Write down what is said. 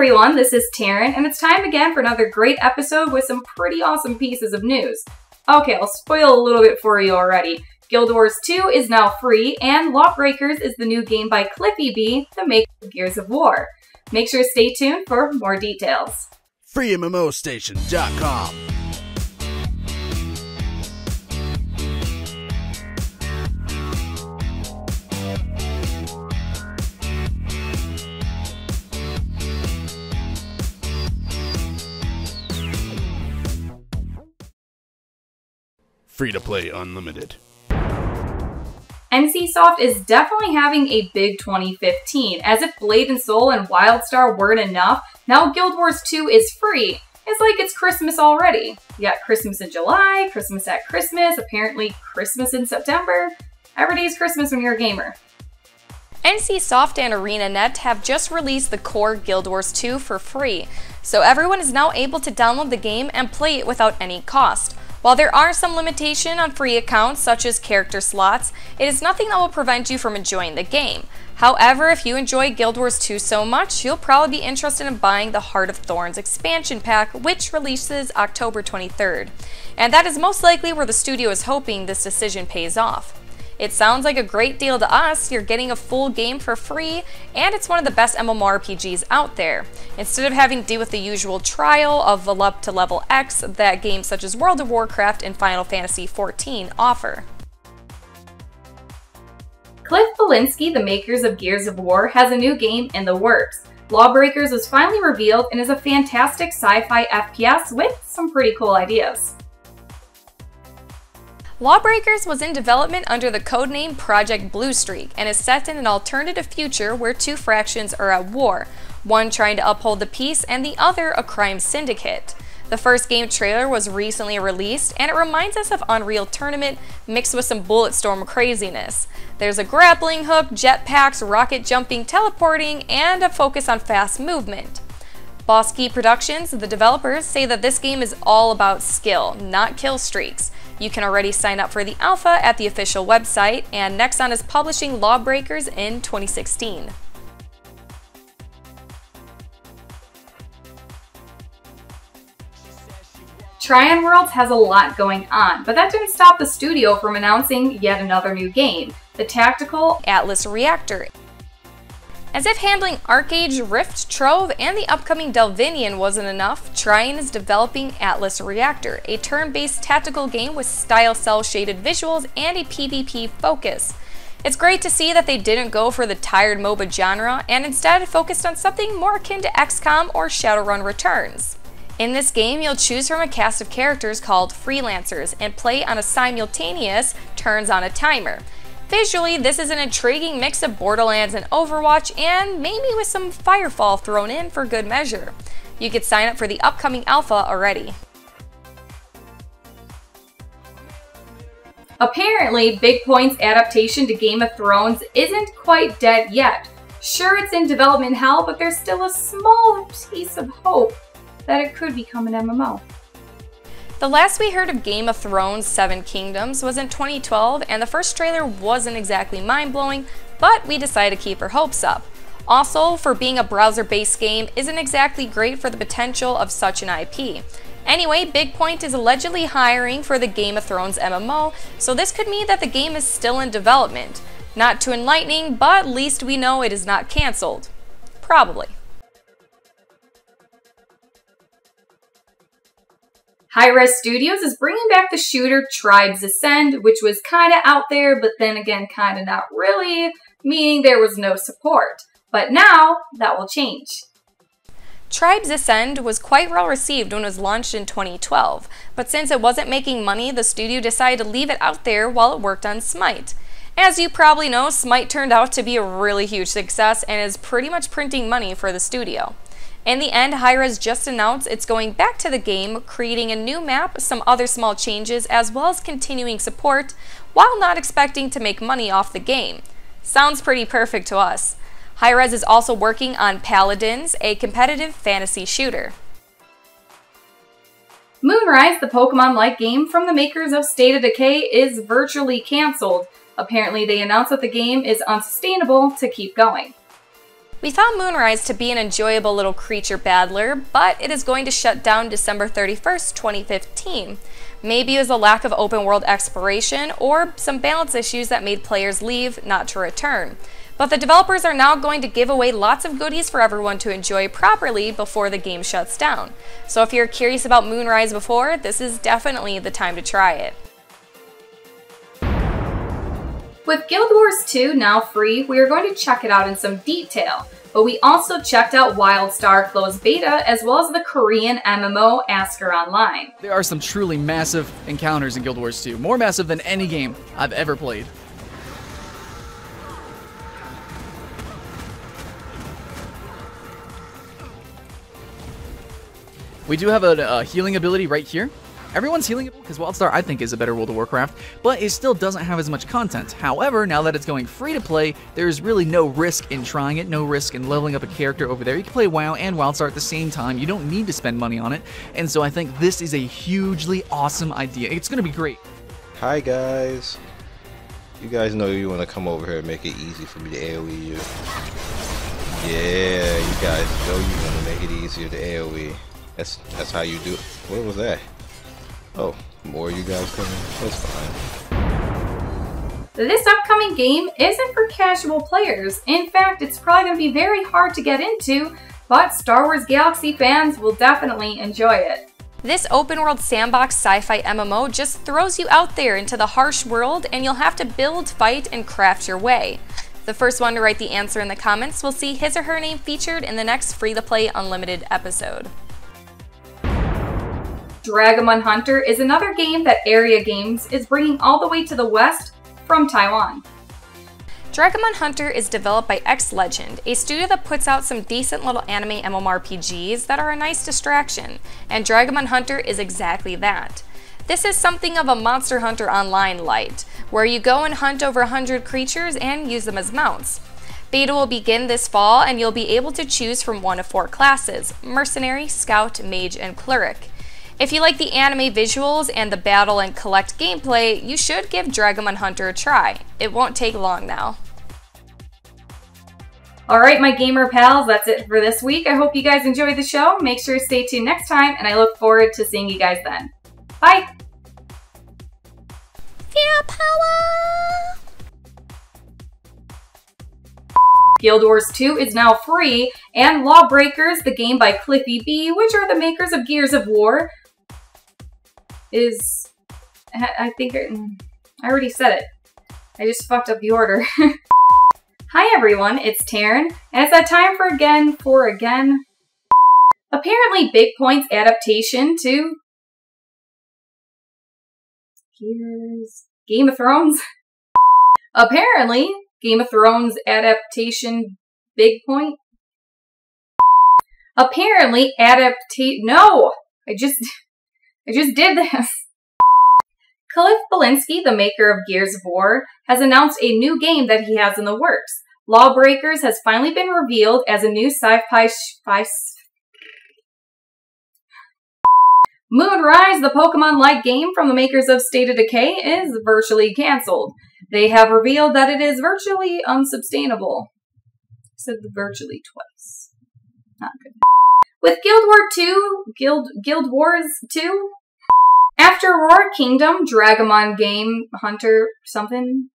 everyone, this is Taryn, and it's time again for another great episode with some pretty awesome pieces of news. Okay, I'll spoil a little bit for you already. Guild Wars 2 is now free, and LawBreakers is the new game by Cliffy B, the maker of Gears of War. Make sure to stay tuned for more details. FreeMMOStation.com. Free-to-play unlimited. NCSoft is definitely having a big 2015. As if Blade & Soul and WildStar weren't enough, now Guild Wars 2 is free. It's like it's Christmas already. You got Christmas in July, Christmas at Christmas, apparently Christmas in September. Every day is Christmas when you're a gamer. NCSoft and ArenaNet have just released the core Guild Wars 2 for free, so everyone is now able to download the game and play it without any cost. While there are some limitations on free accounts, such as character slots, it is nothing that will prevent you from enjoying the game. However, if you enjoy Guild Wars 2 so much, you'll probably be interested in buying the Heart of Thorns expansion pack, which releases October 23rd. And that is most likely where the studio is hoping this decision pays off. It sounds like a great deal to us. You're getting a full game for free, and it's one of the best MMORPGs out there. Instead of having to deal with the usual trial of level up to level X that games such as World of Warcraft and Final Fantasy XIV offer. Bleszinski, the makers of Gears of War, has a new game in the works. LawBreakers was finally revealed and is a fantastic sci-fi FPS with some pretty cool ideas. LawBreakers was in development under the codename Project Bluestreak and is set in an alternative future where two factions are at war, one trying to uphold the peace and the other a crime syndicate. The first game trailer was recently released and it reminds us of Unreal Tournament mixed with some Bulletstorm craziness. There's a grappling hook, jetpacks, rocket jumping, teleporting, and a focus on fast movement. Boss Key Productions, the developers, say that this game is all about skill, not kill streaks. You can already sign up for the alpha at the official website, and Nexon is publishing LawBreakers in 2016. Trion Worlds has a lot going on, but that didn't stop the studio from announcing yet another new game, the tactical Atlas Reactor. As if handling Arcade, Rift, Trove, and the upcoming Delvinian wasn't enough, Trion is developing Atlas Reactor, a turn-based tactical game with style cel-shaded visuals and a PvP focus. It's great to see that they didn't go for the tired MOBA genre and instead focused on something more akin to XCOM or Shadowrun Returns. In this game, you'll choose from a cast of characters called Freelancers and play on a simultaneous turns on a timer. Visually, this is an intriguing mix of Borderlands and Overwatch, and maybe with some Firefall thrown in for good measure. You could sign up for the upcoming alpha already. Apparently, Bigpoint's adaptation to Game of Thrones isn't quite dead yet. Sure, it's in development hell, but there's still a small piece of hope that it could become an MMO. The last we heard of Game of Thrones 7 Kingdoms was in 2012, and the first trailer wasn't exactly mind-blowing, but we decided to keep our hopes up. Also, for being a browser-based game isn't exactly great for the potential of such an IP. Anyway, Bigpoint is allegedly hiring for the Game of Thrones MMO, so this could mean that the game is still in development. Not too enlightening, but at least we know it is not cancelled. Probably. Hi-Rez Studios is bringing back the shooter Tribes Ascend, which was kinda out there, but then again kinda not really, meaning there was no support. But now, that will change. Tribes Ascend was quite well received when it was launched in 2012, but since it wasn't making money, the studio decided to leave it out there while it worked on SMITE. As you probably know, SMITE turned out to be a really huge success and is pretty much printing money for the studio. In the end, Hi-Rez just announced it's going back to the game, creating a new map, some other small changes, as well as continuing support, while not expecting to make money off the game. Sounds pretty perfect to us. Hi-Rez is also working on Paladins, a competitive fantasy shooter. Moonrise, the Pokemon-like game from the makers of State of Decay, is virtually cancelled. Apparently, they announced that the game is unsustainable to keep going. We found Moonrise to be an enjoyable little creature battler, but it is going to shut down December 31st, 2015. Maybe it was a lack of open world exploration or some balance issues that made players leave, not to return. But the developers are now going to give away lots of goodies for everyone to enjoy properly before the game shuts down. So if you're curious about Moonrise before, this is definitely the time to try it. With Guild Wars 2 now free, we are going to check it out in some detail, but we also checked out WildStar closed beta as well as the Korean MMO Asker Online. There are some truly massive encounters in Guild Wars 2, more massive than any game I've ever played. We do have a healing ability right here. Everyone's healing ability because WildStar, I think, is a better World of Warcraft, but it still doesn't have as much content. However, now that it's going free to play, there's really no risk in trying it, no risk in leveling up a character over there. You can play WoW and WildStar at the same time. You don't need to spend money on it, and so I think this is a hugely awesome idea. It's going to be great. Hi guys. You guys know you want to come over here and make it easy for me to AoE you. Yeah, you guys know you want to make it easier to AoE. That's how you do it. What was that? Oh, more of you guys coming? That's fine. This upcoming game isn't for casual players. In fact, it's probably going to be very hard to get into, but Star Wars Galaxy fans will definitely enjoy it. This open-world sandbox sci-fi MMO just throws you out there into the harsh world, and you'll have to build, fight, and craft your way. The first one to write the answer in the comments will see his or her name featured in the next free-to-play unlimited episode. Dragomon Hunter is another game that Area Games is bringing all the way to the west from Taiwan. Dragomon Hunter is developed by X Legend, a studio that puts out some decent little anime MMORPGs that are a nice distraction, and Dragomon Hunter is exactly that. This is something of a Monster Hunter Online light, where you go and hunt over 100 creatures and use them as mounts. Beta will begin this fall, and you'll be able to choose from one of 4 classes: Mercenary, Scout, Mage, and Cleric. If you like the anime visuals and the battle and collect gameplay, you should give Dragomon Hunter a try. It won't take long now. Alright, my gamer pals, that's it for this week. I hope you guys enjoyed the show. Make sure to stay tuned next time, and I look forward to seeing you guys then. Bye! Fear power! Guild Wars 2 is now free, and LawBreakers, the game by Cliffy B, which are the makers of Gears of War, is... I think I already said it. I just fucked up the order. Hi everyone, it's Taryn, and it's that time for again. Apparently Bigpoint's adaptation to Game of Thrones. Apparently Game of Thrones adaptation Bigpoint. Apparently no! I just did this. Bleszinski, the maker of Gears of War, has announced a new game that he has in the works. LawBreakers has finally been revealed as a new sci-fi Moonrise, the Pokemon-like game from the makers of State of Decay, is virtually cancelled. They have revealed that it is virtually unsustainable. I said virtually twice. Not good. With Guild Wars 2, after Aurora Kingdom, Dragomon Hunter something,